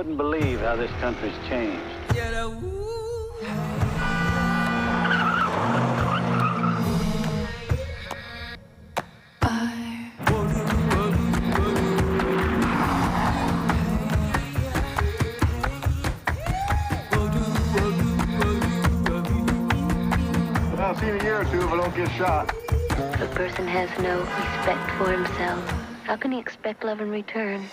wouldn't believe how this country's changed. I'll see you in a year or two if I don't get shot. If a person has no respect for himself, how can he expect love in return?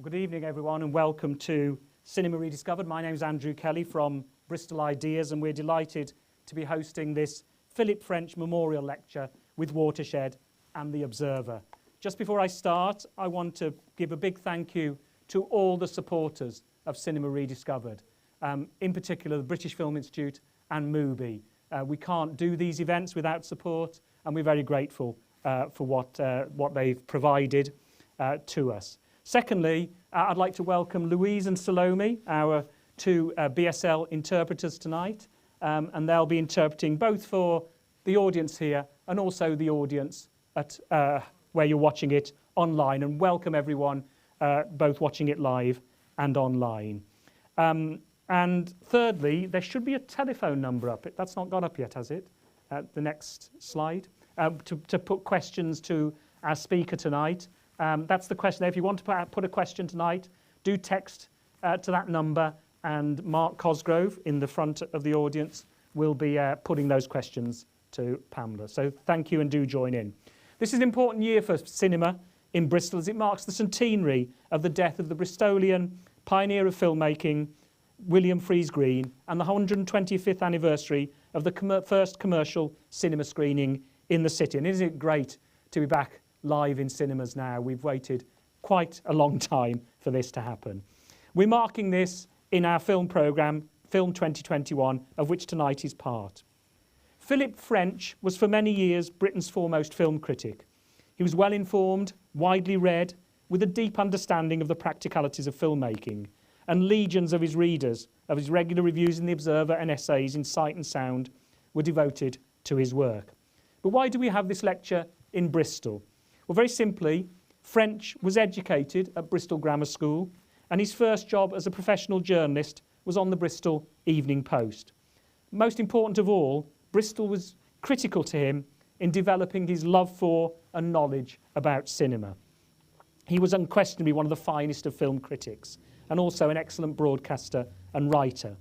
Good evening, everyone, and welcome to Cinema Rediscovered. My name is Andrew Kelly from Bristol Ideas, and we're delighted to be hosting this Philip French Memorial Lecture with Watershed and The Observer. Just before I start, I want to give a big thank you to all the supporters of Cinema Rediscovered, in particular the British Film Institute and MUBI. We can't do these events without support, and we're very grateful for what they've provided to us. Secondly, I'd like to welcome Louise and Salome, our two BSL interpreters tonight, and they'll be interpreting both for the audience here and also the audience at where you're watching it online. And welcome everyone, both watching it live and online. And thirdly, there should be a telephone number up. That's not gone up yet, has it? The next slide. To put questions to our speaker tonight. That's the question. If you want to put a question tonight, do text to that number, and Mark Cosgrove in the front of the audience will be putting those questions to Pamela. So thank you, and do join in. This is an important year for cinema in Bristol as it marks the centenary of the death of the Bristolian pioneer of filmmaking, William Freeze Green, and the 125th anniversary of the first commercial cinema screening in the city. And isn't it great to be back live in cinemas now? We've waited quite a long time for this to happen. We're marking this in our film programme, Film 2021, of which tonight is part. Philip French was for many years Britain's foremost film critic. He was well informed, widely read, with a deep understanding of the practicalities of filmmaking, and legions of his readers, of his regular reviews in The Observer and essays in Sight and Sound, were devoted to his work. But why do we have this lecture in Bristol? Well, very simply, French was educated at Bristol Grammar School, and his first job as a professional journalist was on the Bristol Evening Post. Most important of all, Bristol was critical to him in developing his love for and knowledge about cinema. He was unquestionably one of the finest of film critics, and also an excellent broadcaster and writer.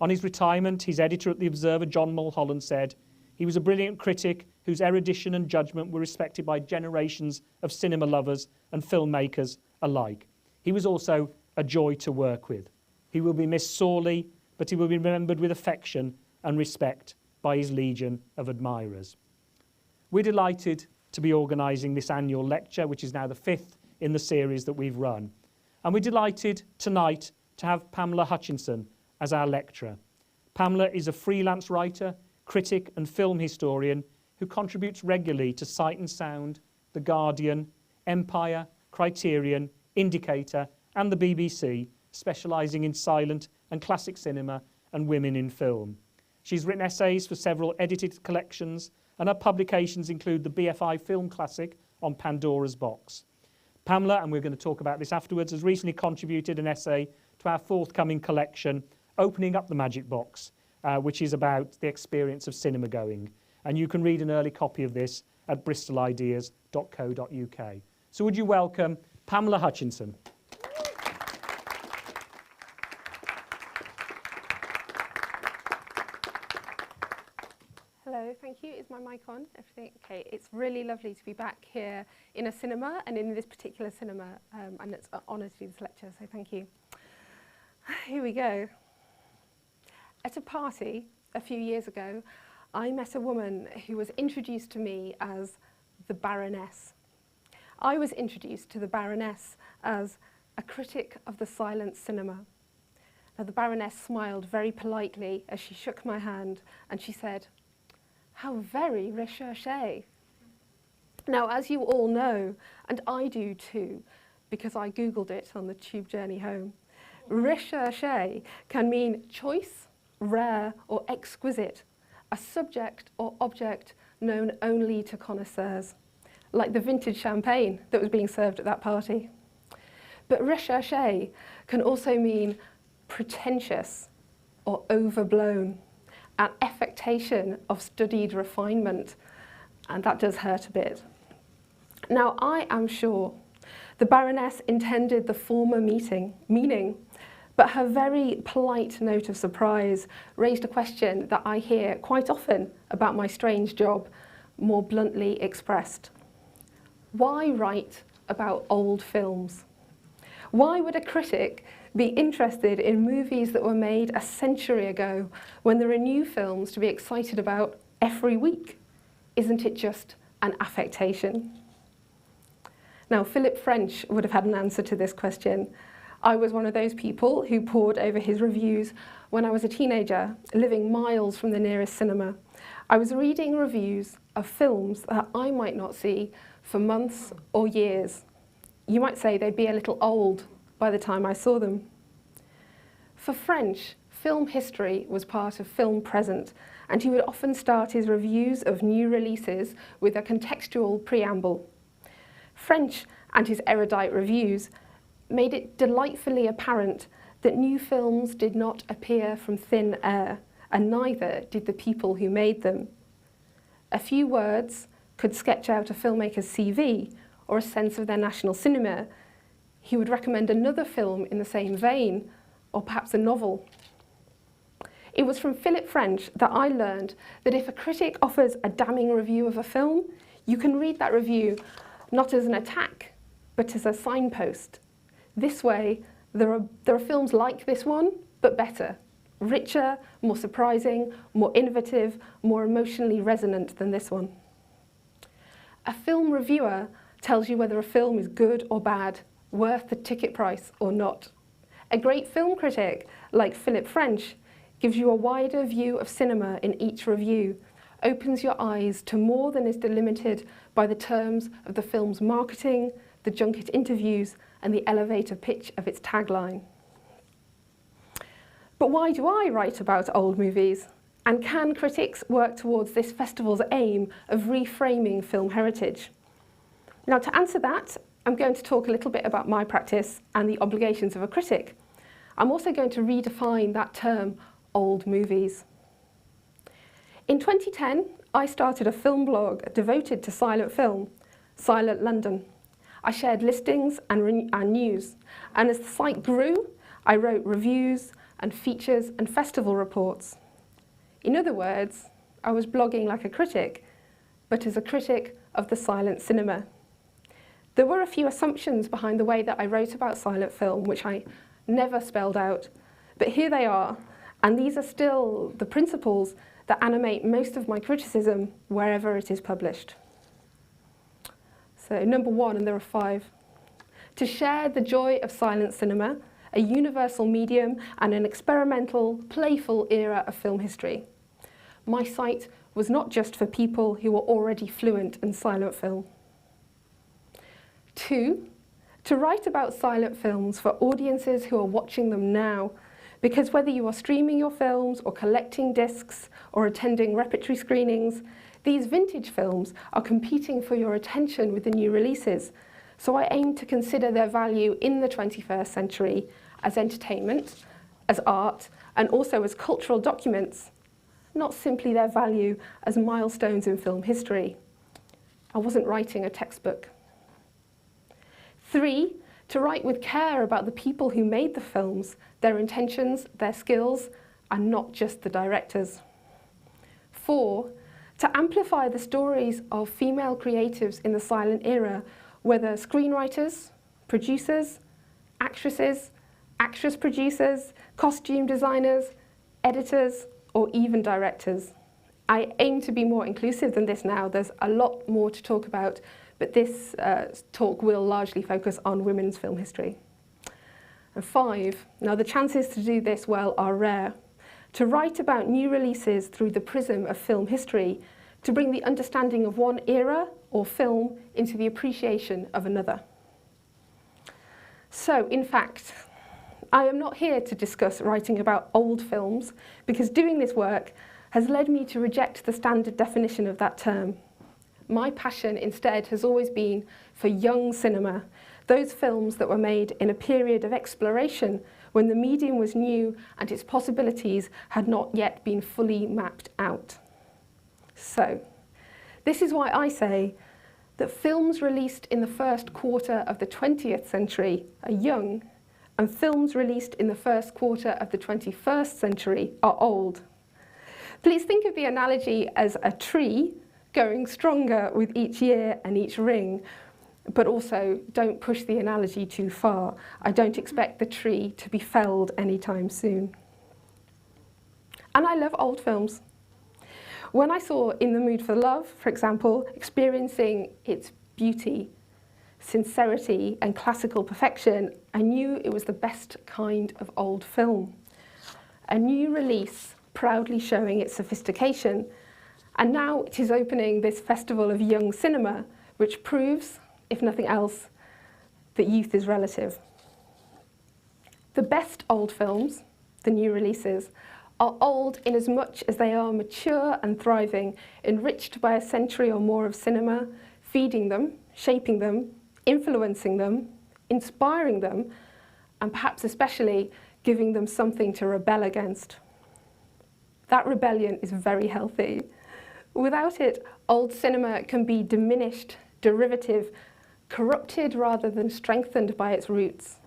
On his retirement, his editor at The Observer, John Mulholland, said, "He was a brilliant critic whose erudition and judgment were respected by generations of cinema lovers and filmmakers alike. He was also a joy to work with. He will be missed sorely, but he will be remembered with affection and respect by his legion of admirers." We're delighted to be organising this annual lecture, which is now the 5th in the series that we've run. And we're delighted tonight to have Pamela Hutchinson as our lecturer. Pamela is a freelance writer, critic and film historian who contributes regularly to Sight and Sound, The Guardian, Empire, Criterion, Indicator and the BBC, specialising in silent and classic cinema and women in film. She's written essays for several edited collections, and her publications include the BFI Film Classic on Pandora's Box. Pamela, and we're going to talk about this afterwards, has recently contributed an essay to our forthcoming collection, Opening Up the Magic Box, which is about the experience of cinema going. And you can read an early copy of this at bristolideas.co.uk. So would you welcome Pamela Hutchinson. Hello, thank you. Is my mic on? Everything? Okay, it's really lovely to be back here in a cinema and in this particular cinema, and it's an honour to do this lecture, so thank you. Here we go. At a party a few years ago, I met a woman who was introduced to me as the Baroness. I was introduced to the Baroness as a critic of the silent cinema. Now, the Baroness smiled very politely as she shook my hand and she said, "How very recherché." Now, as you all know, and I do too, because I Googled it on the tube journey home, recherché can mean choice, rare, or exquisite, a subject or object known only to connoisseurs, like the vintage champagne that was being served at that party. But recherché can also mean pretentious or overblown, an affectation of studied refinement, and that does hurt a bit. Now, I am sure the Baroness intended the former meaning, but her very polite note of surprise raised a question that I hear quite often about my strange job, more bluntly expressed. Why write about old films? Why would a critic be interested in movies that were made a century ago when there are new films to be excited about every week? Isn't it just an affectation? Now, Philip French would have had an answer to this question. I was one of those people who pored over his reviews when I was a teenager, living miles from the nearest cinema. I was reading reviews of films that I might not see for months or years. You might say they'd be a little old by the time I saw them. For French, film history was part of film present, and he would often start his reviews of new releases with a contextual preamble. French and his erudite reviews made it delightfully apparent that new films did not appear from thin air, and neither did the people who made them. A few words could sketch out a filmmaker's CV or a sense of their national cinema. He would recommend another film in the same vein, or perhaps a novel. It was from Philip French that I learned that if a critic offers a damning review of a film, you can read that review not as an attack, but as a signpost. This way, there are films like this one, but better, richer, more surprising, more innovative, more emotionally resonant than this one. A film reviewer tells you whether a film is good or bad, worth the ticket price or not. A great film critic, like Philip French, gives you a wider view of cinema in each review, opens your eyes to more than is delimited by the terms of the film's marketing, the junket interviews, and the elevator pitch of its tagline. But why do I write about old movies? And can critics work towards this festival's aim of reframing film heritage? Now, to answer that, I'm going to talk a little bit about my practice and the obligations of a critic. I'm also going to redefine that term, old movies. In 2010, I started a film blog devoted to silent film, Silent London. I shared listings and news, and as the site grew, I wrote reviews and features and festival reports. In other words, I was blogging like a critic, but as a critic of the silent cinema. There were a few assumptions behind the way that I wrote about silent film, which I never spelled out, but here they are, and these are still the principles that animate most of my criticism wherever it is published. So number one, and there are 5, to share the joy of silent cinema, a universal medium and an experimental, playful era of film history. My site was not just for people who were already fluent in silent film. 2, to write about silent films for audiences who are watching them now, because whether you are streaming your films or collecting discs or attending repertory screenings, these vintage films are competing for your attention with the new releases. So I aim to consider their value in the 21st century as entertainment, as art, and also as cultural documents, not simply their value as milestones in film history. I wasn't writing a textbook. 3, to write with care about the people who made the films, their intentions, their skills, and not just the directors. 4, to amplify the stories of female creatives in the silent era, whether screenwriters, producers, actresses, actress producers, costume designers, editors, or even directors. I aim to be more inclusive than this now. There's a lot more to talk about, but this talk will largely focus on women's film history. And 5, now the chances to do this well are rare. To write about new releases through the prism of film history to bring the understanding of one era or film into the appreciation of another. So, in fact, I am not here to discuss writing about old films, because doing this work has led me to reject the standard definition of that term. My passion instead has always been for young cinema, those films that were made in a period of exploration when the medium was new and its possibilities had not yet been fully mapped out. So, this is why I say that films released in the first quarter of the 20th century are young, and films released in the first quarter of the 21st century are old. Please think of the analogy as a tree going stronger with each year and each ring, but also don't push the analogy too far. I don't expect the tree to be felled anytime soon. And I love old films. When I saw In the Mood for Love, for example, experiencing its beauty, sincerity, and classical perfection, I knew it was the best kind of old film. A new release proudly showing its sophistication, and now it is opening this festival of young cinema, which proves, if nothing else, that youth is relative. The best old films, the new releases, are old in as much as they are mature and thriving, enriched by a century or more of cinema, feeding them, shaping them, influencing them, inspiring them, and perhaps especially giving them something to rebel against. That rebellion is very healthy. Without it, old cinema can be diminished, derivative, corrupted rather than strengthened by its roots.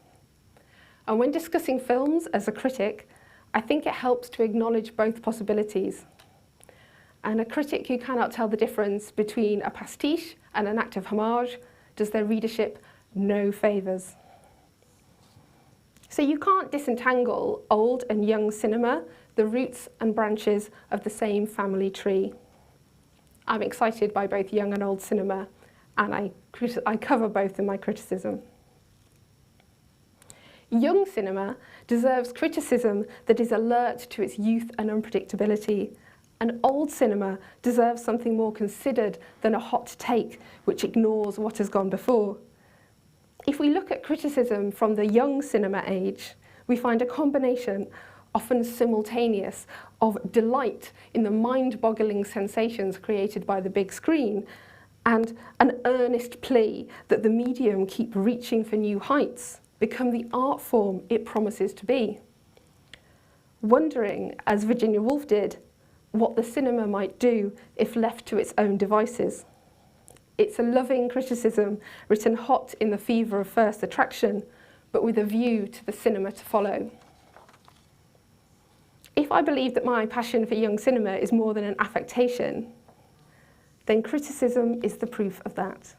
And when discussing films as a critic, I think it helps to acknowledge both possibilities. And a critic who cannot tell the difference between a pastiche and an act of homage does their readership no favours. So you can't disentangle old and young cinema, the roots and branches of the same family tree. I'm excited by both young and old cinema, and I cover both in my criticism. Young cinema deserves criticism that is alert to its youth and unpredictability, and old cinema deserves something more considered than a hot take which ignores what has gone before. If we look at criticism from the young cinema age, we find a combination, often simultaneous, of delight in the mind-boggling sensations created by the big screen and an earnest plea that the medium keep reaching for new heights, become the art form it promises to be. Wondering, as Virginia Woolf did, what the cinema might do if left to its own devices. It's a loving criticism written hot in the fever of first attraction, but with a view to the cinema to follow. If I believe that my passion for young cinema is more than an affectation, then criticism is the proof of that.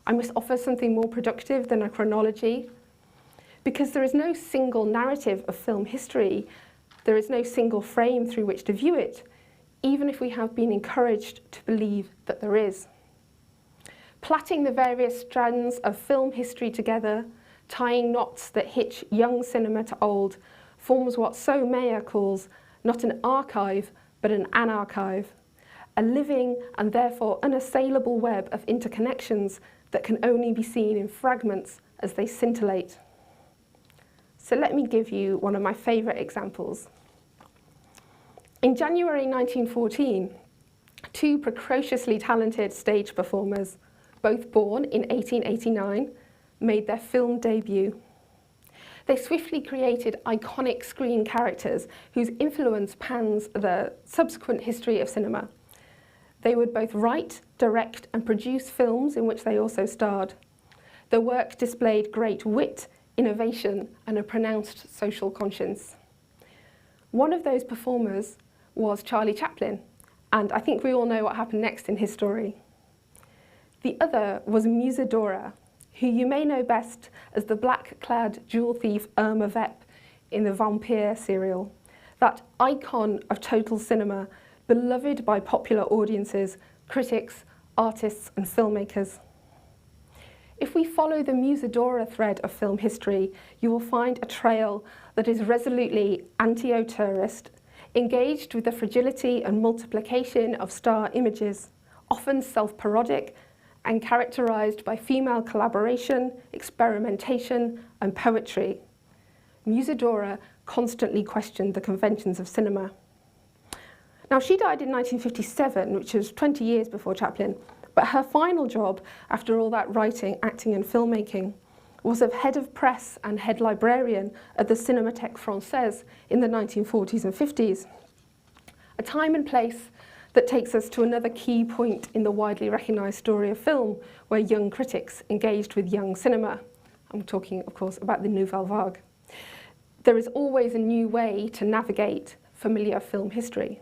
I must offer something more productive than a chronology, because there is no single narrative of film history, there is no single frame through which to view it, even if we have been encouraged to believe that there is. Plaiting the various strands of film history together, tying knots that hitch young cinema to old, forms what So Mayer calls not an archive, but an anarchive, a living and therefore unassailable web of interconnections that can only be seen in fragments as they scintillate. So let me give you one of my favourite examples. In January 1914, two precociously talented stage performers, both born in 1889, made their film debut. They swiftly created iconic screen characters whose influence pans the subsequent history of cinema. They would both write, direct, and produce films in which they also starred. Their work displayed great wit, innovation, and a pronounced social conscience. One of those performers was Charlie Chaplin, and I think we all know what happened next in his story. The other was Musidora, who you may know best as the black-clad jewel thief Irma Vep in the Vampire serial, that icon of total cinema, beloved by popular audiences, critics, artists, and filmmakers. If we follow the Musidora thread of film history, you will find a trail that is resolutely anti-auteurist, engaged with the fragility and multiplication of star images, often self-parodic and characterised by female collaboration, experimentation and poetry. Musidora constantly questioned the conventions of cinema. Now, she died in 1957, which was 20 years before Chaplin, but her final job, after all that writing, acting and filmmaking, was of head of press and head librarian at the Cinémathèque Française in the 1940s and 50s, a time and place that takes us to another key point in the widely recognised story of film, where young critics engaged with young cinema. I'm talking, of course, about the Nouvelle Vague. There is always a new way to navigate familiar film history.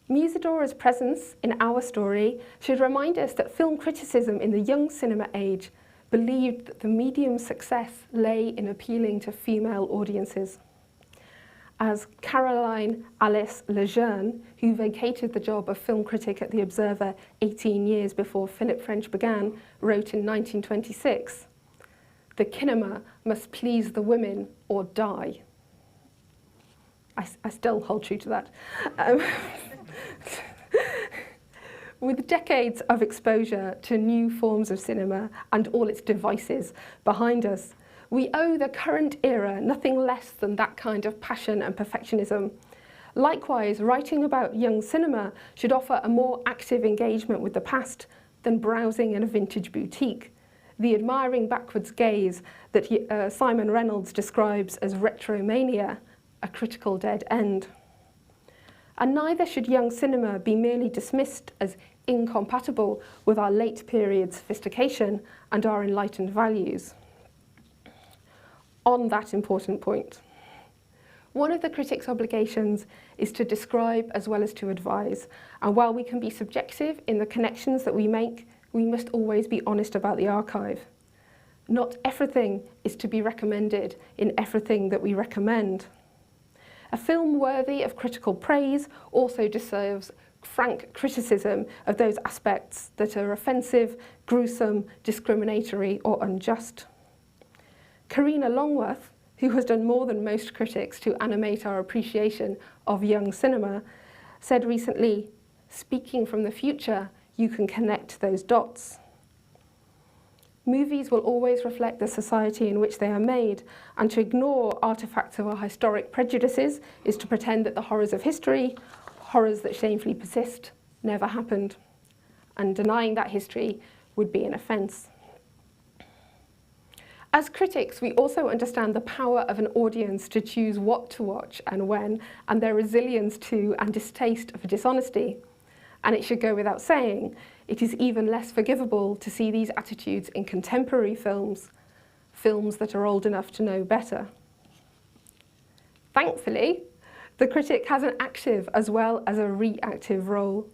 Musidora's presence in our story should remind us that film criticism in the young cinema age believed that the medium's success lay in appealing to female audiences. As Caroline Alice Lejeune, who vacated the job of film critic at The Observer 18 years before Philip French began, wrote in 1926, "The kinema must please the women or die." I still hold true to that. With decades of exposure to new forms of cinema and all its devices behind us, we owe the current era nothing less than that kind of passion and perfectionism. Likewise, writing about young cinema should offer a more active engagement with the past than browsing in a vintage boutique, the admiring backwards gaze that Simon Reynolds describes as retromania, a critical dead end. And neither should young cinema be merely dismissed as incompatible with our late period sophistication and our enlightened values. On that important point, one of the critic's obligations is to describe as well as to advise, and while we can be subjective in the connections that we make, we must always be honest about the archive. Not everything is to be recommended in everything that we recommend. A film worthy of critical praise also deserves frank criticism of those aspects that are offensive, gruesome, discriminatory or unjust. Karina Longworth, who has done more than most critics to animate our appreciation of young cinema, said recently, "Speaking from the future, you can connect those dots." Movies will always reflect the society in which they are made, and to ignore artifacts of our historic prejudices is to pretend that the horrors of history, horrors that shamefully persist, never happened. And denying that history would be an offence. As critics, we also understand the power of an audience to choose what to watch and when, and their resilience to and distaste for dishonesty. And it should go without saying, it is even less forgivable to see these attitudes in contemporary films, films that are old enough to know better. Thankfully, the critic has an active as well as a reactive role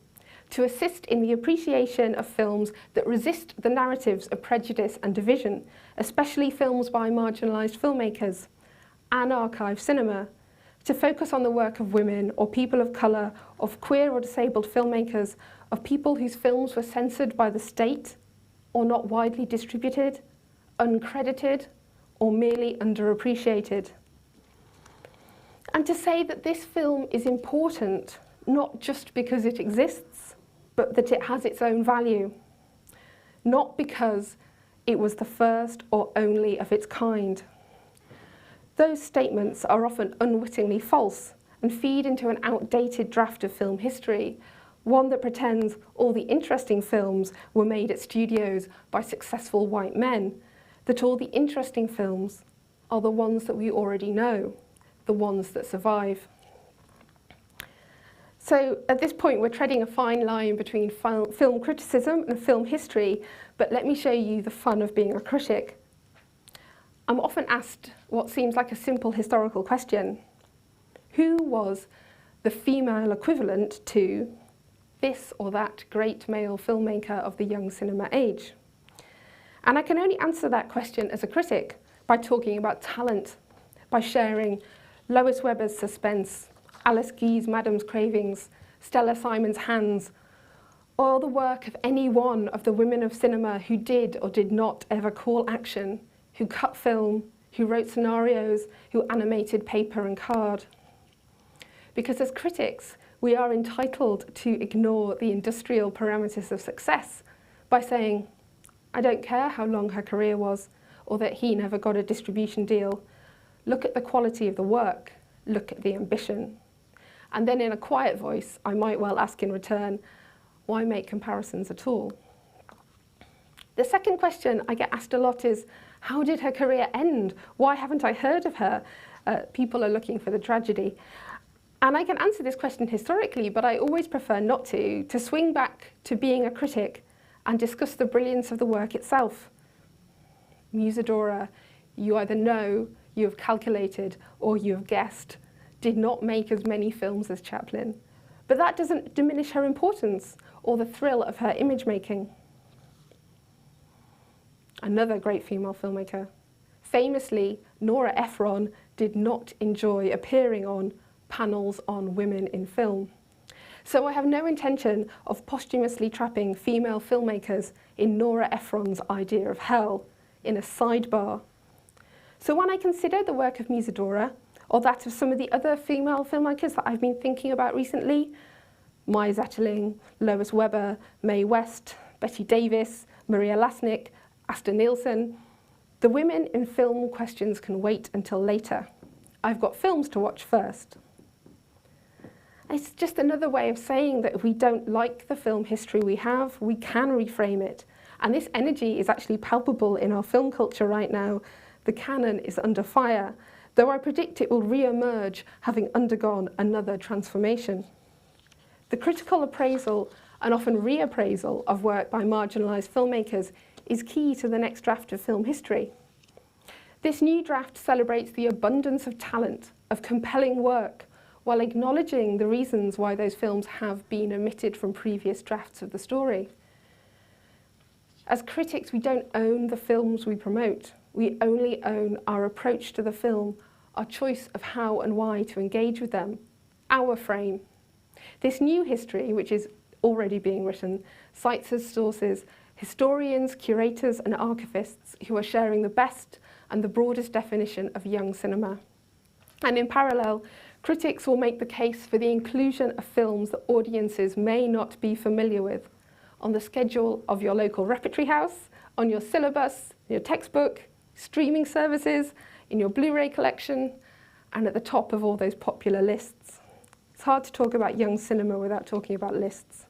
to assist in the appreciation of films that resist the narratives of prejudice and division, especially films by marginalised filmmakers, and archive cinema, to focus on the work of women or people of colour, of queer or disabled filmmakers, of people whose films were censored by the state or not widely distributed, uncredited or merely underappreciated. And to say that this film is important, not just because it exists, but that it has its own value. Not because it was the first or only of its kind. Those statements are often unwittingly false and feed into an outdated draft of film history, one that pretends all the interesting films were made at studios by successful white men, that all the interesting films are the ones that we already know, the ones that survive. So at this point, we're treading a fine line between film criticism and film history, but let me show you the fun of being a critic. I'm often asked what seems like a simple historical question. Who was the female equivalent to this or that great male filmmaker of the young cinema age? And I can only answer that question as a critic by talking about talent, by sharing Lois Webber's Suspense, Alice Guy's Madame's Cravings, Stella Simon's Hands, or the work of any one of the women of cinema who did or did not ever call action, who cut film, who wrote scenarios, who animated paper and card. Because as critics, we are entitled to ignore the industrial parameters of success by saying, I don't care how long her career was or that he never got a distribution deal. Look at the quality of the work, look at the ambition. And then in a quiet voice, I might well ask in return, why make comparisons at all? The second question I get asked a lot is, how did her career end? Why haven't I heard of her? People are looking for the tragedy. And I can answer this question historically, but I always prefer not to swing back to being a critic and discuss the brilliance of the work itself. Musidora, you either know, you have calculated, or you have guessed, did not make as many films as Chaplin. But that doesn't diminish her importance or the thrill of her image making. Another great female filmmaker. Famously, Nora Ephron did not enjoy appearing on panels on women in film. So I have no intention of posthumously trapping female filmmakers in Nora Ephron's idea of hell in a sidebar. So when I consider the work of Musidora, or that of some of the other female filmmakers that I've been thinking about recently, Maya Zetterling, Lois Weber, Mae West, Betty Davis, Maria Lasnik, Asta Nielsen, the women in film questions can wait until later. I've got films to watch first. It's just another way of saying that if we don't like the film history we have, we can reframe it. And this energy is actually palpable in our film culture right now. The canon is under fire, though I predict it will re-emerge having undergone another transformation. The critical appraisal and often reappraisal of work by marginalised filmmakers is key to the next draft of film history. This new draft celebrates the abundance of talent, of compelling work, while acknowledging the reasons why those films have been omitted from previous drafts of the story. As critics, we don't own the films we promote. We only own our approach to the film, our choice of how and why to engage with them, our frame. This new history, which is already being written, cites as sources historians, curators and archivists who are sharing the best and the broadest definition of young cinema. And in parallel, critics will make the case for the inclusion of films that audiences may not be familiar with on the schedule of your local repertory house, on your syllabus, your textbook, streaming services, in your Blu-ray collection, and at the top of all those popular lists. It's hard to talk about young cinema without talking about lists.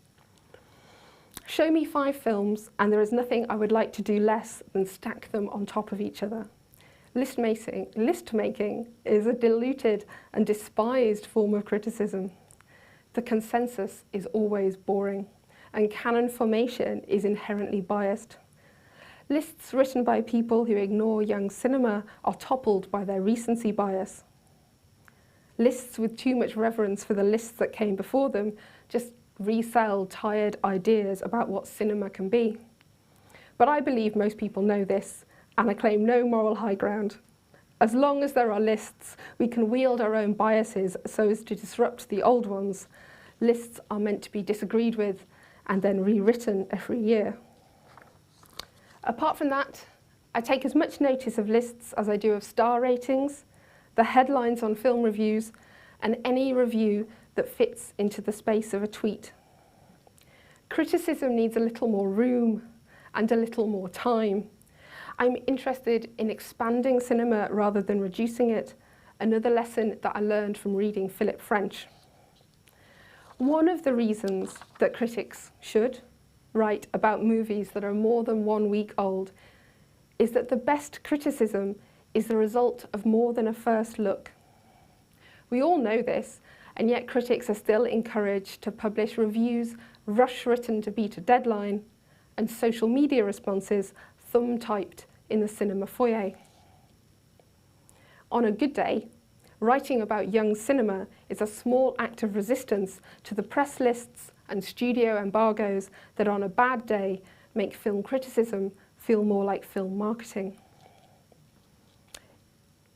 Show me 5 films, and there is nothing I would like to do less than stack them on top of each other. List making is a diluted and despised form of criticism. The consensus is always boring, and canon formation is inherently biased. Lists written by people who ignore young cinema are toppled by their recency bias. Lists with too much reverence for the lists that came before them just resell tired ideas about what cinema can be. But I believe most people know this, and I claim no moral high ground. As long as there are lists, we can wield our own biases so as to disrupt the old ones. Lists are meant to be disagreed with and then rewritten every year. Apart from that, I take as much notice of lists as I do of star ratings, the headlines on film reviews, and any review that fits into the space of a tweet. Criticism needs a little more room and a little more time. I'm interested in expanding cinema rather than reducing it, another lesson that I learned from reading Philip French. One of the reasons that critics should write about movies that are more than 1 week old is that the best criticism is the result of more than a first look. We all know this, and yet critics are still encouraged to publish reviews rush-written to beat a deadline and social media responses thumb-typed in the cinema foyer. On a good day, writing about young cinema is a small act of resistance to the press lists and studio embargoes that on a bad day make film criticism feel more like film marketing.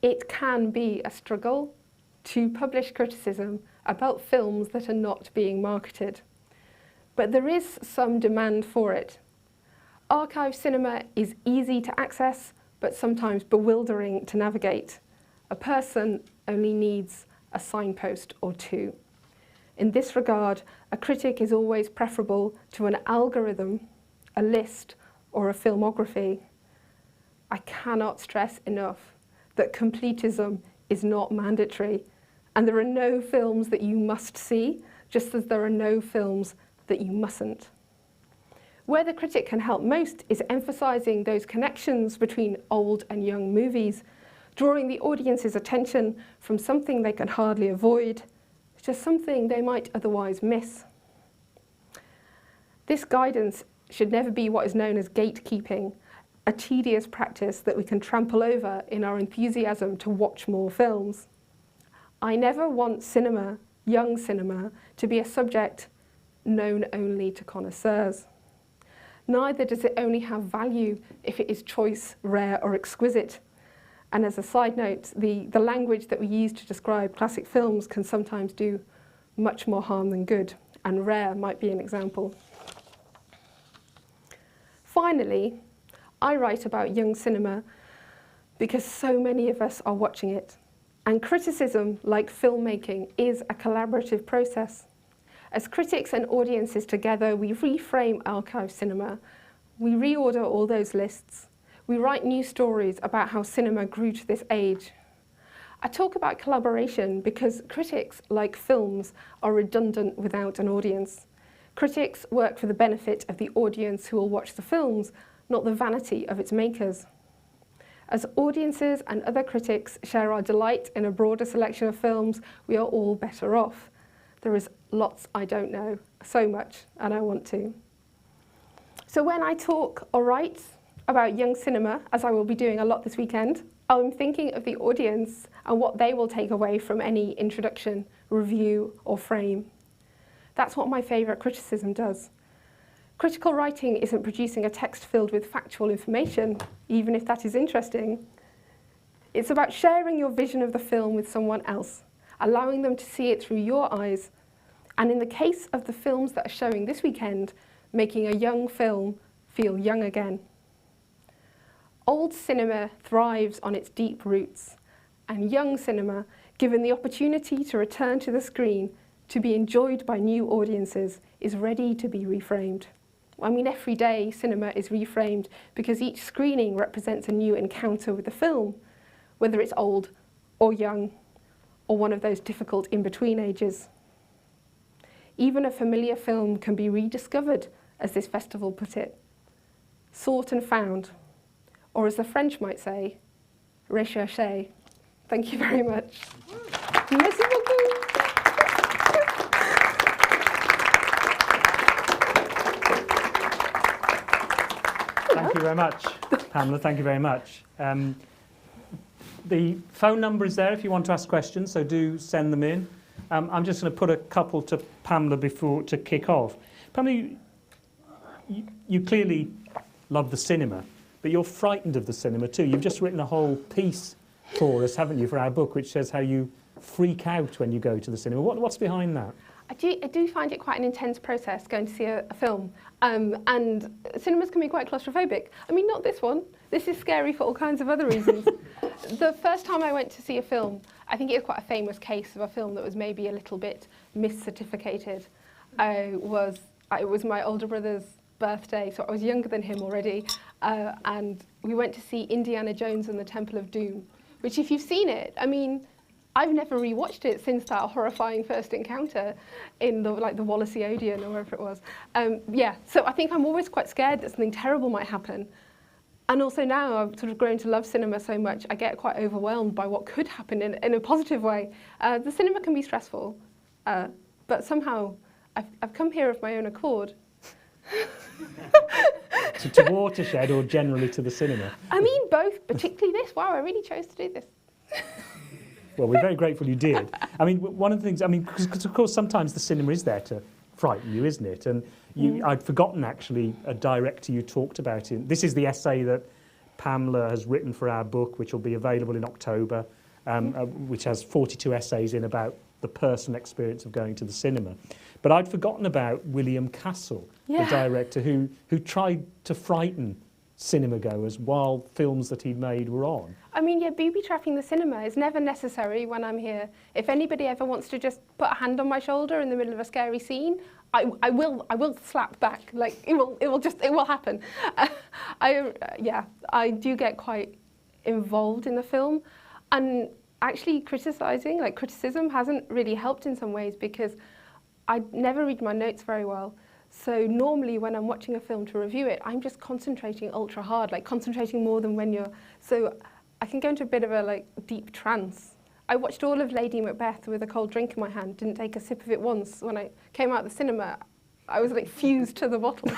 It can be a struggle to publish criticism about films that are not being marketed, but there is some demand for it. Archive cinema is easy to access, but sometimes bewildering to navigate. A person only needs a signpost or two. In this regard, a critic is always preferable to an algorithm, a list, or a filmography. I cannot stress enough that completism is not mandatory, and there are no films that you must see, just as there are no films that you mustn't. Where the critic can help most is emphasising those connections between old and young movies, drawing the audience's attention from something they can hardly avoid to something they might otherwise miss. This guidance should never be what is known as gatekeeping, a tedious practice that we can trample over in our enthusiasm to watch more films. I never want cinema, young cinema, to be a subject known only to connoisseurs. Neither does it only have value if it is choice, rare, or exquisite. And as a side note, the language that we use to describe classic films can sometimes do much more harm than good, and rare might be an example. Finally, I write about young cinema because so many of us are watching it. And criticism, like filmmaking, is a collaborative process. As critics and audiences together, we reframe archive cinema. We reorder all those lists. We write new stories about how cinema grew to this age. I talk about collaboration because critics, like films, are redundant without an audience. Critics work for the benefit of the audience who will watch the films, not the vanity of its makers. As audiences and other critics share our delight in a broader selection of films, we are all better off. There is lots I don't know, so much, and I want to. So when I talk or write about young cinema, as I will be doing a lot this weekend, I'm thinking of the audience and what they will take away from any introduction, review, or frame. That's what my favourite criticism does. Critical writing isn't producing a text filled with factual information, even if that is interesting. It's about sharing your vision of the film with someone else, allowing them to see it through your eyes, and in the case of the films that are showing this weekend, making a young film feel young again. Old cinema thrives on its deep roots, and young cinema, given the opportunity to return to the screen, to be enjoyed by new audiences, is ready to be reframed. I mean, every day cinema is reframed because each screening represents a new encounter with the film, whether it's old or young, or one of those difficult in-between ages. Even a familiar film can be rediscovered, as this festival put it, sought and found, or as the French might say, recherché. Thank you very much. Merci beaucoup. Thank you very much, Pamela. Thank you very much. The phone number is there if you want to ask questions, so do send them in. I'm just going to put a couple to Pamela before to kick off. Pamela, you clearly love the cinema, but you're frightened of the cinema too. You've just written a whole piece for us, haven't you, for our book, which says how you freak out when you go to the cinema. What's behind that? I do find it quite an intense process going to see a film, and cinemas can be quite claustrophobic. I mean, not this one. This is scary for all kinds of other reasons. The first time I went to see a film, I think it was quite a famous case of a film that was maybe a little bit miscertificated. It was my older brother's birthday, so I was younger than him already, and we went to see Indiana Jones and the Temple of Doom, which, if you've seen it, I mean, I've never rewatched it since that horrifying first encounter in the Wallasey Odeon or wherever it was. So I think I'm always quite scared that something terrible might happen. And also now I've sort of grown to love cinema so much, I get quite overwhelmed by what could happen in a positive way. The cinema can be stressful, but somehow I've come here of my own accord. to Watershed or generally to the cinema? I mean both, particularly this. Wow, I really chose to do this. Well, we're very grateful you did. I mean, one of the things, because of course sometimes the cinema is there to frighten you, isn't it? And I'd forgotten actually a director you talked about. This is the essay that Pamela has written for our book, which will be available in October, which has 42 essays in about the personal experience of going to the cinema. But I'd forgotten about William Castle, the director who tried to frighten cinema goers while films that he'd made were on. I mean, yeah, booby-trapping the cinema is never necessary when I'm here. If anybody ever wants to just put a hand on my shoulder in the middle of a scary scene, I will slap back. Like, it will happen. I do get quite involved in the film, and actually criticism hasn't really helped in some ways, because I never read my notes very well. So normally when I'm watching a film to review it, I'm just concentrating ultra hard, like concentrating more than when you're... So I can go into a bit of a like deep trance. I watched all of Lady Macbeth with a cold drink in my hand, didn't take a sip of it once. When I came out of the cinema, I was like fused to the bottle.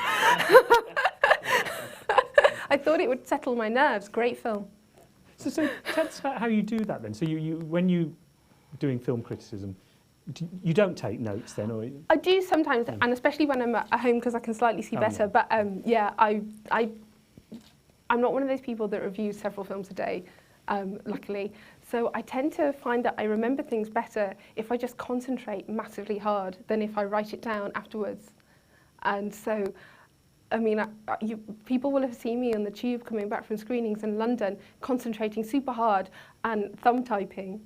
I thought it would settle my nerves. Great film. So tell us about how you do that then. So when you're doing film criticism, you don't take notes then, or? I do sometimes, and especially when I'm at home, because I can slightly see better. Yeah. But I'm not one of those people that reviews several films a day, luckily. So I tend to find that I remember things better if I just concentrate massively hard than if I write it down afterwards. And so, I mean, people will have seen me on the tube coming back from screenings in London, concentrating super hard and thumb typing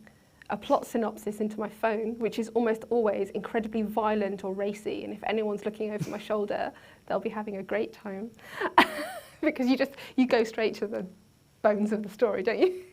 a plot synopsis into my phone, which is almost always incredibly violent or racy. And if anyone's looking over my shoulder, they'll be having a great time. Because you go straight to the bones of the story, don't you?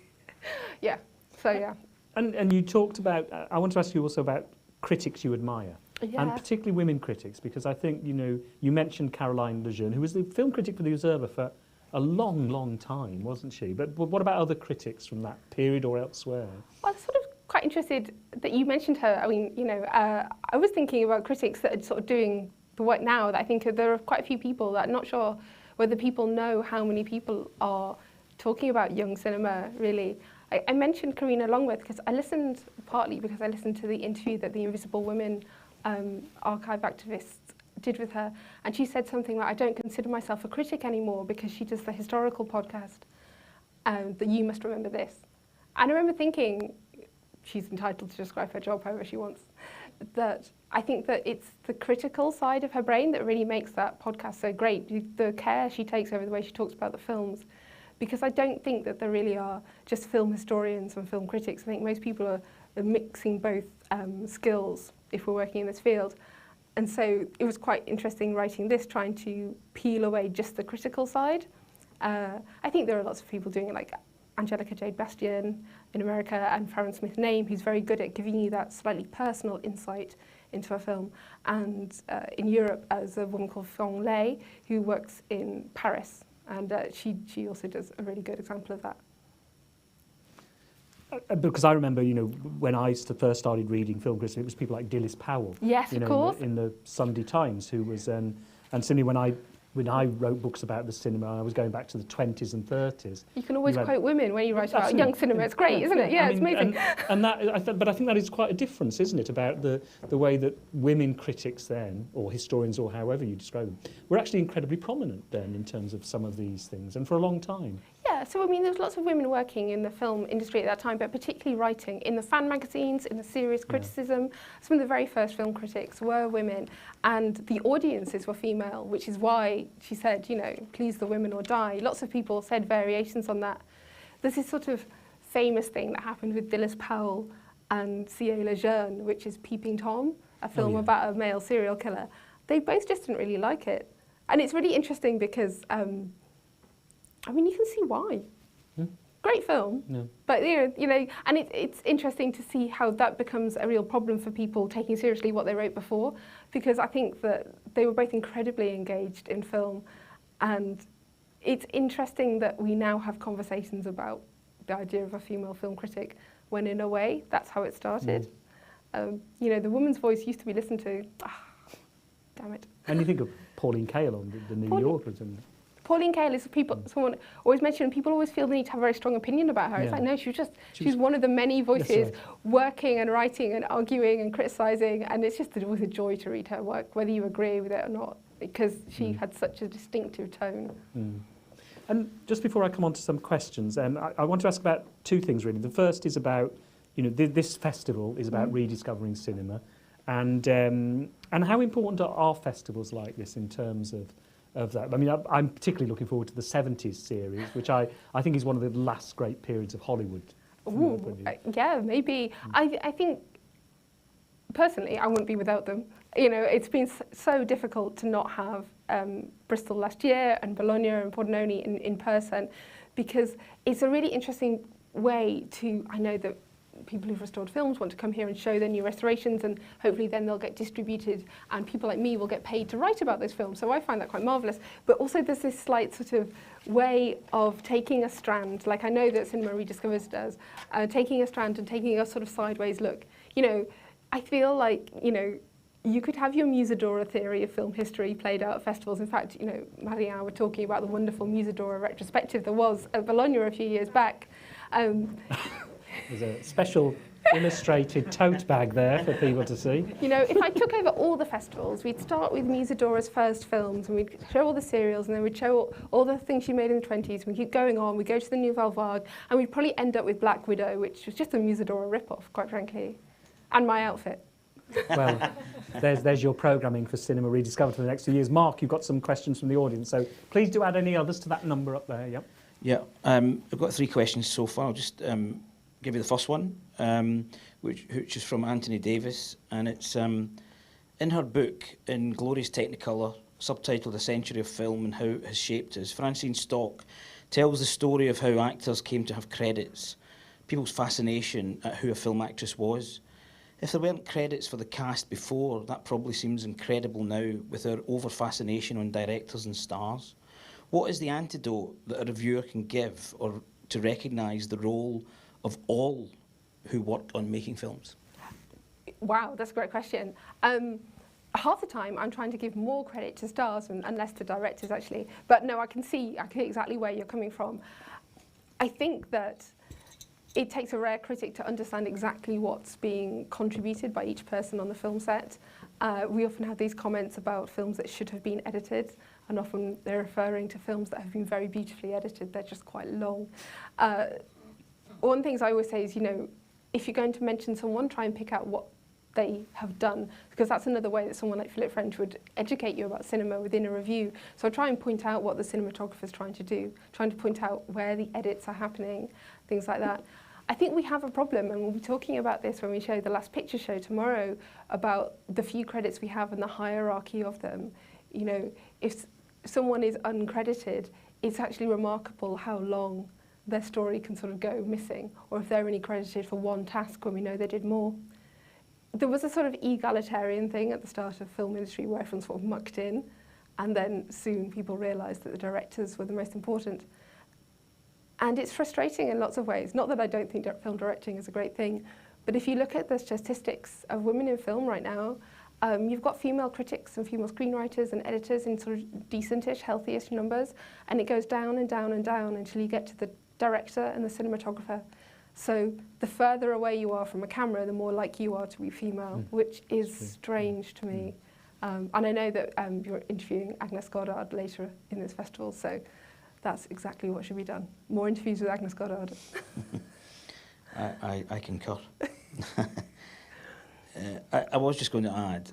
Yeah, so yeah. And you talked about, I want to ask you also about critics you admire. Yeah. And particularly women critics, because I think, you mentioned Caroline Lejeune, who was the film critic for The Observer for a long, long time, wasn't she? But what about other critics from that period or elsewhere? Well, I was sort of quite interested that you mentioned her. I mean, I was thinking about critics that are sort of doing the work now, that I think there are quite a few people that I'm not sure whether people know how many people are talking about young cinema, really. I mentioned Karina Longworth partly because I listened to the interview that the Invisible Women archive activists did with her, and she said something like, I don't consider myself a critic anymore because she does the historical podcast, that You Must Remember This. And I remember thinking, she's entitled to describe her job however she wants, that I think that it's the critical side of her brain that really makes that podcast so great, the care she takes over the way she talks about the films. Because I don't think that there really are just film historians and film critics. I think most people are mixing both skills if we're working in this field. And so it was quite interesting writing this, trying to peel away just the critical side. I think there are lots of people doing it, like Angelica Jade Bastian in America and Farron Smith Name, who's very good at giving you that slightly personal insight into a film. And in Europe, as a woman called Fong Lei, who works in Paris. And she also does a really good example of that. Because I remember, when I first started reading film criticism, it was people like Dilys Powell. Yes, of course. In the Sunday Times, who was, and certainly when I wrote books about the cinema, I was going back to the 20s and 30s. You can always quote women when you write about young cinema. It's great, isn't it? Yeah, it's amazing. But I think that is quite a difference, isn't it, about the way that women critics then, or historians, or however you describe them, were actually incredibly prominent then in terms of some of these things, and for a long time. Yeah, so I mean, there's lots of women working in the film industry at that time, but particularly writing in the fan magazines, in the serious criticism. Yeah. Some of the very first film critics were women, and the audiences were female, which is why she said, please the women or die. Lots of people said variations on that. There's this sort of famous thing that happened with Dilys Powell and C.A. Lejeune, which is Peeping Tom, a film about a male serial killer. They both just didn't really like it. And it's really interesting because, you can see why. Great film, but and it's interesting to see how that becomes a real problem for people taking seriously what they wrote before, because I think that they were both incredibly engaged in film, and it's interesting that we now have conversations about the idea of a female film critic, when in a way that's how it started. The woman's voice used to be listened to. Damn it. And you think of Pauline Kael on the New Yorker, and Pauline Kael is someone always mentioned, people always feel the need to have a very strong opinion about her. Yeah. It's like, no, she's one of the many voices working and writing and arguing and criticising, and it's just always a joy to read her work, whether you agree with it or not, because she had such a distinctive tone. And just before I come on to some questions, I want to ask about two things really. The first is about, this festival is about rediscovering cinema, and how important are festivals like this in terms of of that. I mean, I'm particularly looking forward to the 70s series, which I think is one of the last great periods of Hollywood. Ooh, yeah, maybe. I think, personally, I wouldn't be without them. You know, it's been so difficult to not have Bristol last year and Bologna and Pordenone in person, because it's a really interesting way to, I know that people who've restored films want to come here and show their new restorations, and hopefully then they'll get distributed and people like me will get paid to write about those films. So I find that quite marvellous. But also there's this slight sort of way of taking a strand, like I know that Cinema Rediscovered does, taking a strand and taking a sort of sideways look. You know, I feel like, you know, you could have your Musadora theory of film history played out at festivals. In fact, you know, Maddie and I were talking about the wonderful Musadora retrospective there was at Bologna a few years back. There's a special illustrated tote bag there for people to see. You know, if I took over all the festivals, we'd start with Musadora's first films, and we'd show all the serials, and then we'd show all the things she made in the 20s. We'd keep going on, we'd go to the Nouvelle Vague, and we'd probably end up with Black Widow, which was just a Musadora rip-off, quite frankly, and my outfit. Well, there's your programming for Cinema Rediscovered for the next 2 years. Mark, you've got some questions from the audience, so please do add any others to that number up there. Yep. Yeah, I've got 3 questions so far. I'll just give you the first one, which is from Anthony Davis, and it's in her book, In Glorious Technicolor, subtitled A Century of Film and How It Has Shaped Us, Francine Stock tells the story of how actors came to have credits, people's fascination at who a film actress was. If there weren't credits for the cast before, that probably seems incredible now with our over-fascination on directors and stars. What is the antidote that a reviewer can give or to recognise the role of all who worked on making films? Wow, that's a great question. Half the time I'm trying to give more credit to stars and less to directors, actually. But no, I can see exactly where you're coming from. I think that it takes a rare critic to understand exactly what's being contributed by each person on the film set. We often have these comments about films that should have been edited, and often they're referring to films that have been very beautifully edited. They're just quite long. One of the things I always say is, you know, if you're going to mention someone, try and pick out what they have done, because that's another way that someone like Philip French would educate you about cinema within a review. So I try and point out what the cinematographer's trying to do, trying to point out where the edits are happening, things like that. I think we have a problem, and we'll be talking about this when we show the Last Picture Show tomorrow, about the few credits we have and the hierarchy of them. You know, if someone is uncredited, it's actually remarkable how long their story can sort of go missing, or if they're only credited for one task when we know they did more. There was a sort of egalitarian thing at the start of film industry where everyone sort of mucked in, and then soon people realised that the directors were the most important. And it's frustrating in lots of ways. Not that I don't think film directing is a great thing, but if you look at the statistics of women in film right now, you've got female critics and female screenwriters and editors in sort of decentish, healthy-ish numbers, and it goes down and down and down until you get to the director and the cinematographer. So the further away you are from a camera, the more likely you are to be female, which is strange to me. And I know that you're interviewing Agnes Goddard later in this festival, so that's exactly what should be done. More interviews with Agnes Goddard. I concur. I was just going to add,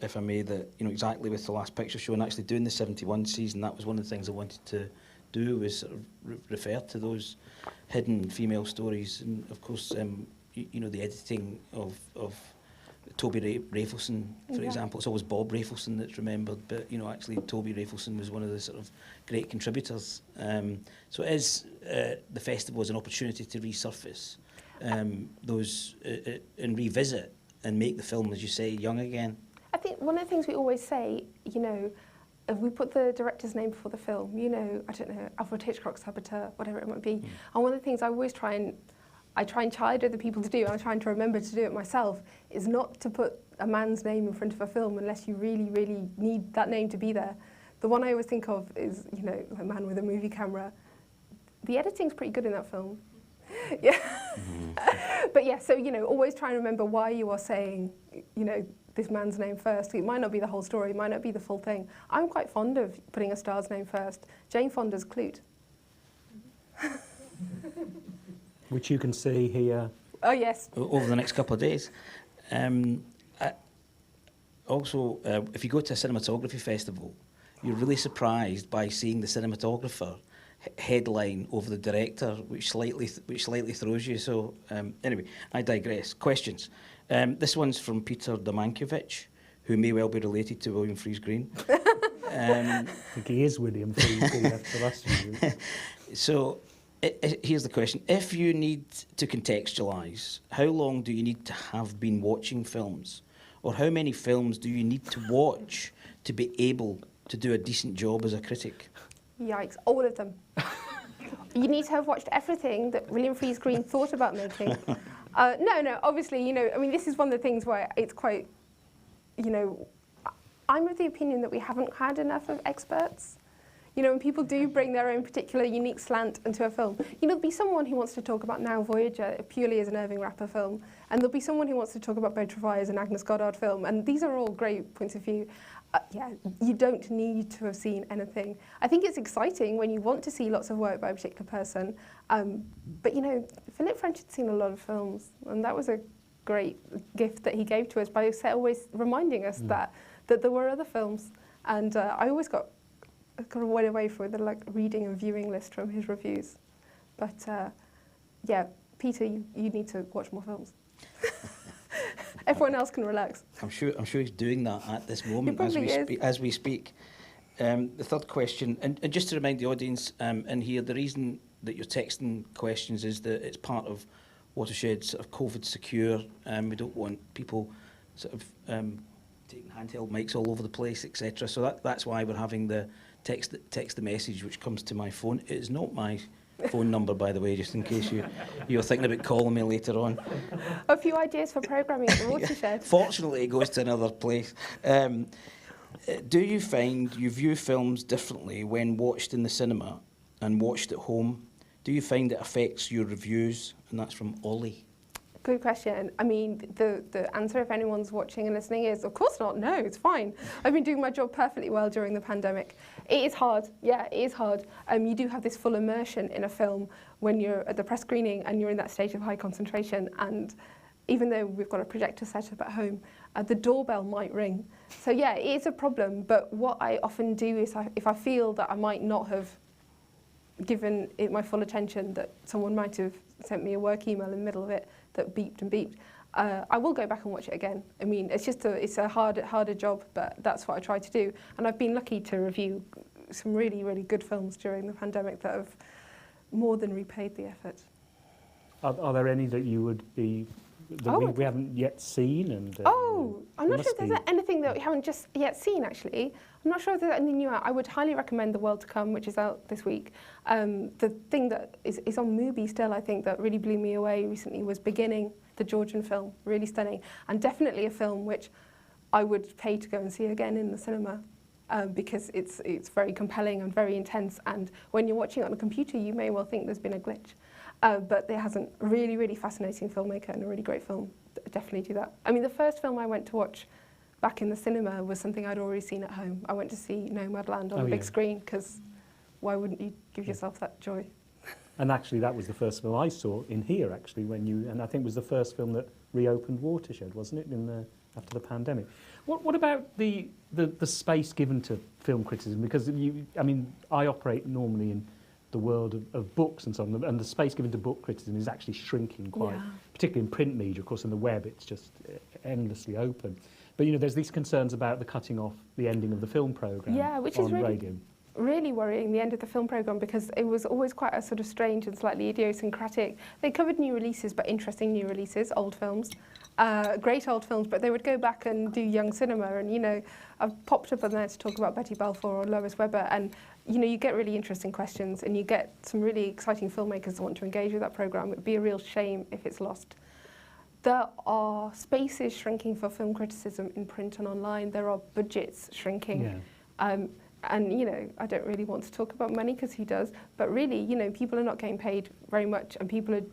if I may, that, you know, exactly with the Last Picture Show and actually doing the 71 season, that was one of the things I wanted to do, was sort of refer to those hidden female stories. And of course, you know, the editing of Toby Rafelson, for example. It's always Bob Rafelson that's remembered, but, you know, actually Toby Rafelson was one of the sort of great contributors. So it is the festival is an opportunity to resurface those and revisit and make the film, as you say, young again. I think one of the things we always say, you know, if we put the director's name before the film, you know, I don't know, Alfred Hitchcock's Saboteur, whatever it might be. And one of the things I always try and chide other people to do, and I'm trying to remember to do it myself, is not to put a man's name in front of a film unless you really, really need that name to be there. The one I always think of is, you know, a man with a movie camera. The editing's pretty good in that film. Yeah. But yeah, so, you know, always try and remember why you are saying, you know, this man's name first. It might not be the whole story, it might not be the full thing. I'm quite fond of putting a star's name first. Jane Fonda's Clute. Which you can see here. Oh, yes. Over the next couple of days. Also, if you go to a cinematography festival, you're really surprised by seeing the cinematographer headline over the director, which slightly throws you. So anyway, I digress. Questions. This one's from Peter Domankiewicz, who may well be related to William Freeze Green. I think he is William Freeze Green after the last few. So here's the question. If you need to contextualise, how long do you need to have been watching films? Or how many films do you need to watch to be able to do a decent job as a critic? Yikes, all of them. You need to have watched everything that William Freeze Green thought about making. No, obviously, you know, I mean, this is one of the things where it's quite, you know, I'm of the opinion that we haven't had enough of experts. You know, when people do bring their own particular unique slant into a film, you know, there'll be someone who wants to talk about Now Voyager purely as an Irving Rapper film, and there'll be someone who wants to talk about Beautrefoy as an Agnes Goddard film, and these are all great points of view. Yeah, you don't need to have seen anything. I think it's exciting when you want to see lots of work by a particular person, but you know, Philip French had seen a lot of films, and that was a great gift that he gave to us by always reminding us that there were other films. And I always got went away for the reading and viewing list from his reviews. But yeah, Peter, you need to watch more films. Everyone else can relax. I'm sure he's doing that at this moment as we speak. The third question, and just to remind the audience in here, the reason that you're texting questions is that it's part of Watershed's sort of COVID secure. We don't want people sort of taking handheld mics all over the place, etc. So that's why we're having the text the message, which comes to my phone. It is not my phone number, by the way, just in case you're thinking about calling me later on. A few ideas for programming at the Watershed. Fortunately, it goes to another place. Do you find you view films differently when watched in the cinema and watched at home? Do you find it affects your reviews? And that's from Ollie. Good question. I mean, the answer, if anyone's watching and listening, is of course not. No, it's fine. I've been doing my job perfectly well during the pandemic. It is hard. Yeah, it is hard. You do have this full immersion in a film when you're at the press screening and you're in that state of high concentration. And even though we've got a projector set up at home, the doorbell might ring. So yeah, it is a problem. But what I often do is if I feel that I might not have given it my full attention, that someone might have sent me a work email in the middle of it that beeped and beeped, I will go back and watch it again. I mean, it's a harder job, but that's what I try to do. And I've been lucky to review some really, really good films during the pandemic that have more than repaid the effort. Are there any that you would be that we haven't yet seen? And I'm not sure if there's anything that we haven't just yet seen, actually. I'm not sure if there's anything new out. I would highly recommend The World to Come, which is out this week. The thing that is on Mubi still, I think, that really blew me away recently was Beginning, the Georgian film. Really stunning. And definitely a film which I would pay to go and see again in the cinema. Because it's very compelling and very intense, and when you're watching it on a computer, you may well think there's been a glitch. But it hasn't. Really, really fascinating filmmaker and a really great film. Definitely do that. I mean, the first film I went to watch back in the cinema was something I'd already seen at home. I went to see Nomadland on the big screen, because why wouldn't you give yourself that joy? And actually, that was the first film I saw in here, actually, and I think it was the first film that reopened Watershed, wasn't it, after the pandemic. What about the space given to film criticism? Because I operate normally in the world of books and so on, and the space given to book criticism is actually shrinking quite, particularly in print media. Of course, in the web, it's just endlessly open. But there's these concerns about the cutting off the ending of the film programme which on is radio. Really worrying, the end of the film programme, because it was always quite a sort of strange and slightly idiosyncratic. They covered new releases, but interesting new releases, old films. Great old films, but they would go back and do young cinema, and I've popped up on there to talk about Betty Balfour or Lois Weber, and you get really interesting questions, and you get some really exciting filmmakers that want to engage with that programme. It would be a real shame if it's lost. There are spaces shrinking for film criticism in print and online. There are budgets shrinking. And I don't really want to talk about money, because who does? But really, people are not getting paid very much, and people are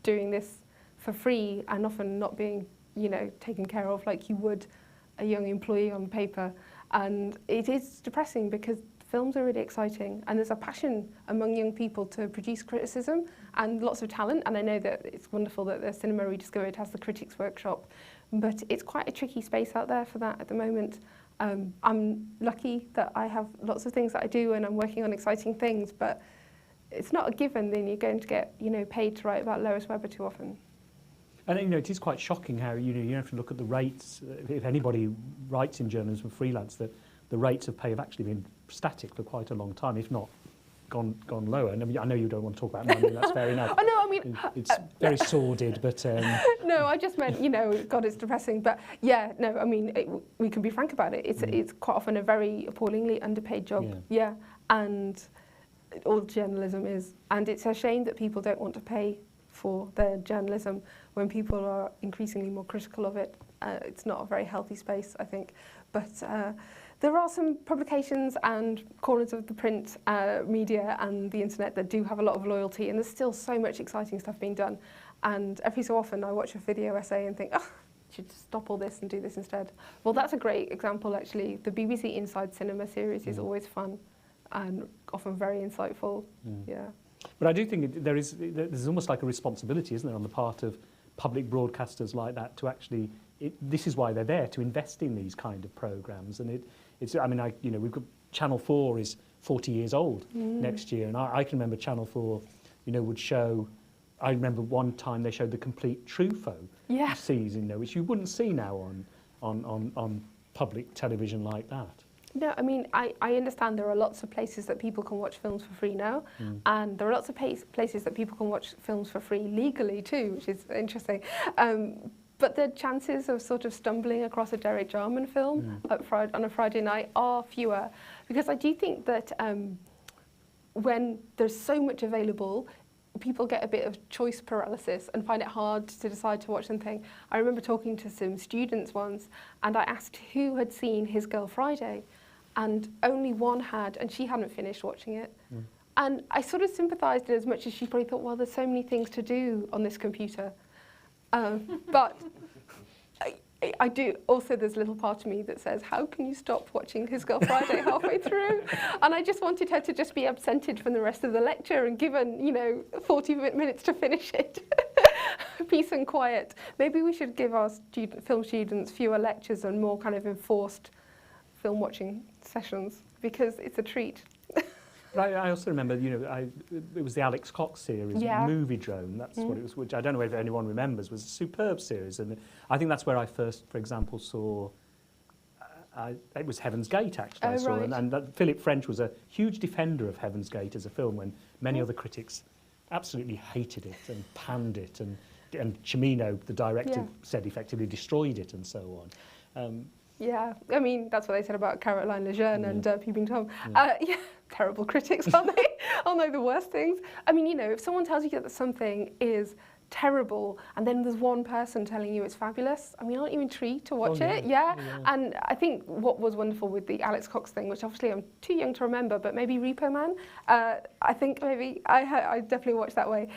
doing this for free and often not being, taken care of like you would a young employee on paper. And it is depressing, because films are really exciting, and there's a passion among young people to produce criticism and lots of talent. And I know that it's wonderful that the Cinema Rediscovered has the critics workshop, but it's quite a tricky space out there for that at the moment. I'm lucky that I have lots of things that I do and I'm working on exciting things, but it's not a given then you're going to get, paid to write about Lois Weber too often. And it is quite shocking how you have to look at the rates. If anybody writes in journalism freelance, the rates of pay have actually been static for quite a long time, if not gone lower. And I know you don't want to talk about money. That's fair enough. Oh no, I mean it's very sordid, but no, I just meant God, it's depressing. But yeah, no, I mean we can be frank about it. It's quite often a very appallingly underpaid job. Yeah, and all journalism is, and it's a shame that people don't want to pay for their journalism when people are increasingly more critical of it. It's not a very healthy space, I think. But there are some publications and corners of the print media and the internet that do have a lot of loyalty, and there's still so much exciting stuff being done. And every so often I watch a video essay and think, oh, you should stop all this and do this instead. Well, that's a great example, actually. The BBC Inside Cinema series is always fun and often very insightful. Yeah. But I do think there's almost like a responsibility, isn't there, on the part of public broadcasters like that to actually, this is why they're there, to invest in these kind of programmes. And we've got Channel 4 is 40 years old next year, and I can remember Channel 4, would show, I remember one time they showed the complete Truffaut season, which you wouldn't see now on public television like that. No, I mean, I understand there are lots of places that people can watch films for free now, and there are lots of places that people can watch films for free legally too, which is interesting. But the chances of sort of stumbling across a Derek Jarman film on a Friday night are fewer, because I do think that when there's so much available, people get a bit of choice paralysis and find it hard to decide to watch something. I remember talking to some students once, and I asked who had seen His Girl Friday, and only one had, and she hadn't finished watching it. And I sort of sympathised in as much as she probably thought, well, there's so many things to do on this computer. But I do, also there's a little part of me that says, how can you stop watching His Girl Friday halfway through? And I just wanted her to just be absented from the rest of the lecture and given, 40 minutes to finish it. Peace and quiet. Maybe we should give our film students fewer lectures and more kind of enforced film watching sessions, because it's a treat. But I also remember, it was the Alex Cox series, Movie Drone, that's what it was, which I don't know if anyone remembers, was a superb series. And I think that's where I first, for example, saw, it was Heaven's Gate, actually, I saw. Right. And Philip French was a huge defender of Heaven's Gate as a film, when many other critics absolutely hated it and panned it. And Cimino, the director, said effectively destroyed it and so on. Yeah, I mean, that's what they said about Caroline Lejeune and Peeping Tom. Terrible critics, aren't they? Oh no, the worst things. I mean, if someone tells you that something is terrible and then there's one person telling you it's fabulous, I mean, aren't you intrigued to watch it? Yeah. And I think what was wonderful with the Alex Cox thing, which obviously I'm too young to remember, but maybe Repo Man, I think maybe I definitely watched that way.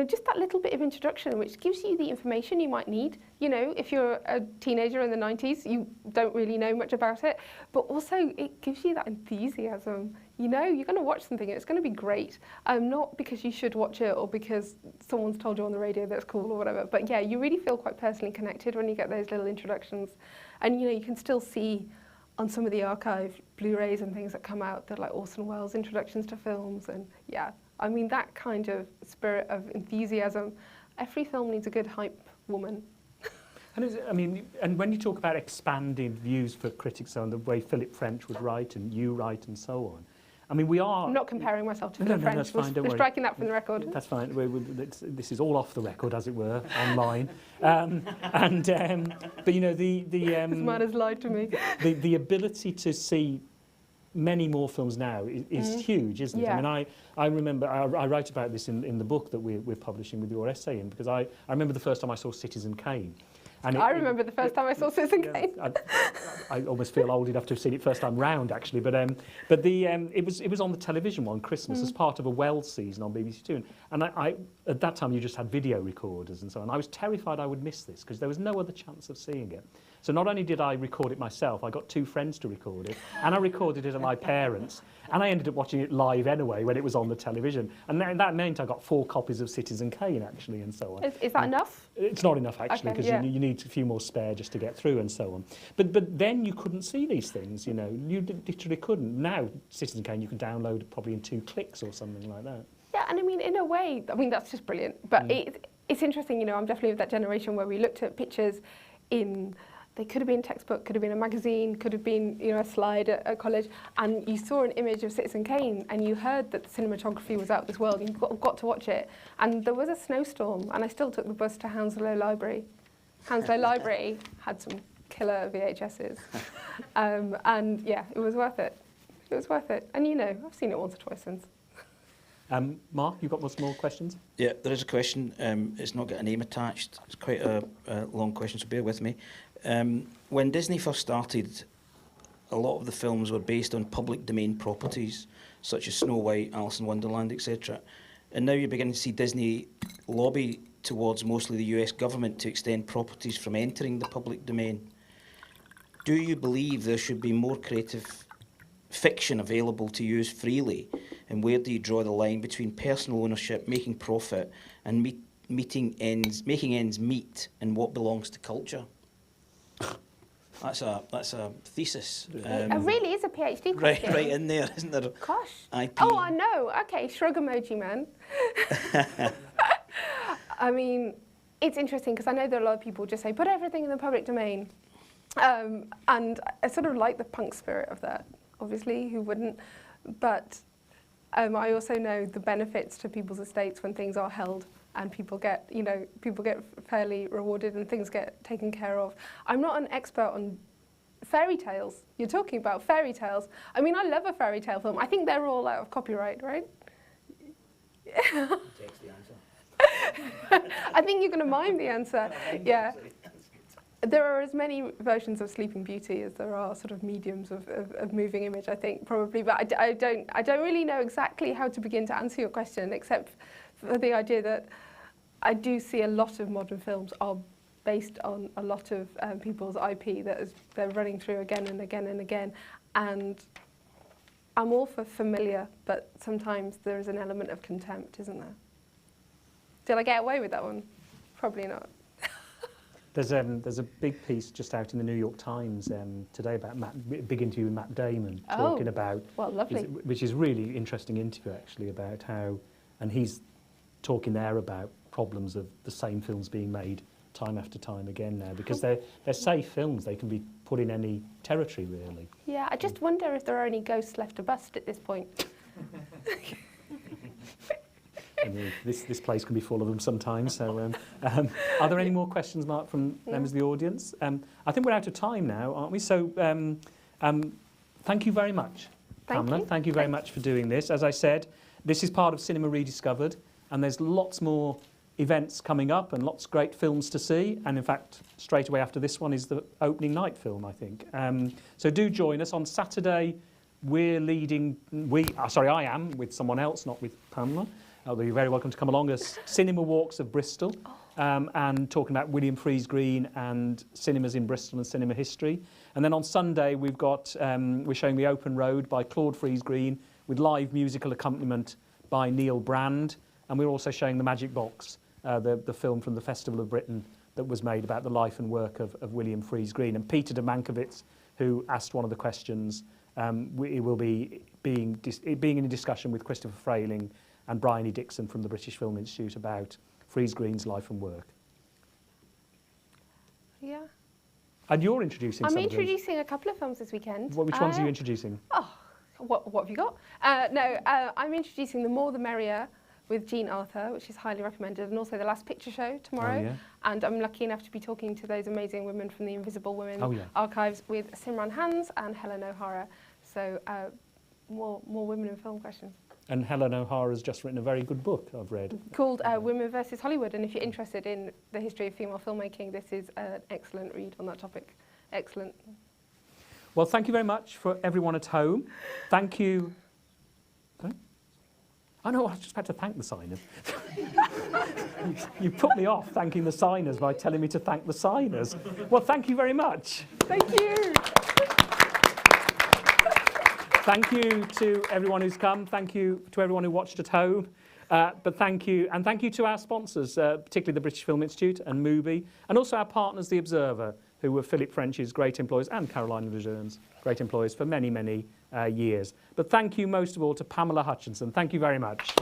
Just that little bit of introduction, which gives you the information you might need. If you're a teenager in the 90s, you don't really know much about it, but also it gives you that enthusiasm. You're going to watch something and it's going to be great. Not because you should watch it or because someone's told you on the radio that's cool or whatever, but yeah, you really feel quite personally connected when you get those little introductions. And you can still see on some of the archive Blu-rays and things that come out, they're like Orson Welles introductions to films, and yeah. I mean, that kind of spirit of enthusiasm, every film needs a good hype woman. And when you talk about expanded views for critics on the way Philip French would write and you write and so on, I mean, we are... I'm not comparing myself to Philip French. That's fine, don't we're worry. striking that from the record. That's fine. This is all off the record, as it were, online. But This man has lied to me. The ability to see many more films now is huge, isn't it? I mean, I remember, I write about this in the book that we're publishing with your essay in, because I remember the first time I saw Citizen Kane. And I remember the first time I saw Citizen Kane. I almost feel old enough to have seen it first time round, actually. But it was on the television one Christmas as part of a Wells season on BBC Two. And I at that time you just had video recorders and so on. I was terrified I would miss this because there was no other chance of seeing it. So not only did I record it myself, I got 2 friends to record it, and I recorded it at my parents', and I ended up watching it live anyway when it was on the television. And that meant I got 4 copies of Citizen Kane, actually, and so on. Is that enough? It's not enough, actually, because you need a few more spare just to get through and so on. But then you couldn't see these things, you know. You literally couldn't. Now, Citizen Kane, you can download it probably in 2 clicks or something like that. Yeah, and I mean, in a way, I mean, that's just brilliant. But it's interesting, you know, I'm definitely of that generation where we looked at pictures they could have been a textbook, could have been a magazine, could have been, you know, a slide at college, and you saw an image of Citizen Kane, and you heard that the cinematography was out of this world, and you got to watch it. And there was a snowstorm, and I still took the bus to Hounslow Library. Hounslow Library had some killer VHSs. And yeah, it was worth it. It was worth it. And you know, I've seen it once or twice since. Mark, you've got some more questions? Yeah, there is a question. It's not got a name attached. It's quite a long question, so bear with me. When Disney first started, a lot of the films were based on public domain properties, such as Snow White, Alice in Wonderland, etc. And now you're beginning to see Disney lobby towards mostly the US government to extend properties from entering the public domain. Do you believe there should be more creative fiction available to use freely? And where do you draw the line between personal ownership, making profit, and making ends meet, and what belongs to culture? That's a thesis. It really is a PhD question. Right in there, isn't there? Gosh. IP. Oh, I know. Okay, shrug emoji, man. I mean, it's interesting because I know that a lot of people just say, put everything in the public domain. And I sort of like the punk spirit of that, obviously, who wouldn't? But I also know the benefits to people's estates when things are held and people get fairly rewarded and things get taken care of. I'm not an expert on fairy tales. You're talking about fairy tales. I mean, I love a fairy tale film. I think they're all out of copyright, right? Takes the answer. I think you're going to mime the answer. Yeah. There are as many versions of Sleeping Beauty as there are sort of mediums of moving image, I think, probably. But I don't really know exactly how to begin to answer your question, except for the idea that I do see a lot of modern films are based on a lot of people's IP they're running through again and again and again. And I'm all for familiar, but sometimes there is an element of contempt, isn't there? Did I get away with that one? Probably not. There's a big piece just out in the New York Times today about big interview with Matt Damon talking about, well, lovely. Which is really interesting interview actually about how, and he's talking there about problems of the same films being made time after time again now because they're safe films, they can be put in any territory really. Yeah, I just wonder if there are any ghosts left to bust at this point. And this place can be full of them sometimes. So, are there any more questions, Mark, from members of the audience? I think we're out of time now, aren't we? So, thank you very much, Pamela. Thank you very much for doing this. As I said, this is part of Cinema Rediscovered, and there's lots more events coming up and lots of great films to see. And in fact, straight away after this one is the opening night film, I think. So do join us on Saturday. I am with someone else, not with Pamela. You're very welcome to come along as Cinema Walks of Bristol and talking about William Freeze Green and cinemas in Bristol and cinema history. And then on Sunday we've got, we're showing The Open Road by Claude Freeze Green with live musical accompaniment by Neil Brand. And we're also showing The Magic Box, the film from the Festival of Britain that was made about the life and work of William Freeze Green. And Peter de Mankiewicz, who asked one of the questions, he will be being in a discussion with Christopher Frayling and Bryony Dixon from the British Film Institute about Freeze Green's life and work. Yeah. And you're introducing some I'm introducing a couple of films this weekend. Which ones are you introducing? Oh, what have you got? I'm introducing The More the Merrier with Jean Arthur, which is highly recommended, and also The Last Picture Show tomorrow. Oh, yeah. And I'm lucky enough to be talking to those amazing women from the Invisible Women archives with Simran Hans and Helen O'Hara. So more women in film questions. And Helen O'Hara's just written a very good book, I've read. Called Women versus Hollywood. And if you're interested in the history of female filmmaking, this is an excellent read on that topic. Excellent. Well, thank you very much for everyone at home. Thank you. I know, I was just about to thank the signers. You put me off thanking the signers by telling me to thank the signers. Well, thank you very much. Thank you. Thank you to everyone who's come. Thank you to everyone who watched at home. But thank you, and thank you to our sponsors, particularly the British Film Institute and MUBI, and also our partners, The Observer, who were Philip French's great employees, and Caroline Lejeune's great employees for many, many years. But thank you most of all to Pamela Hutchinson. Thank you very much.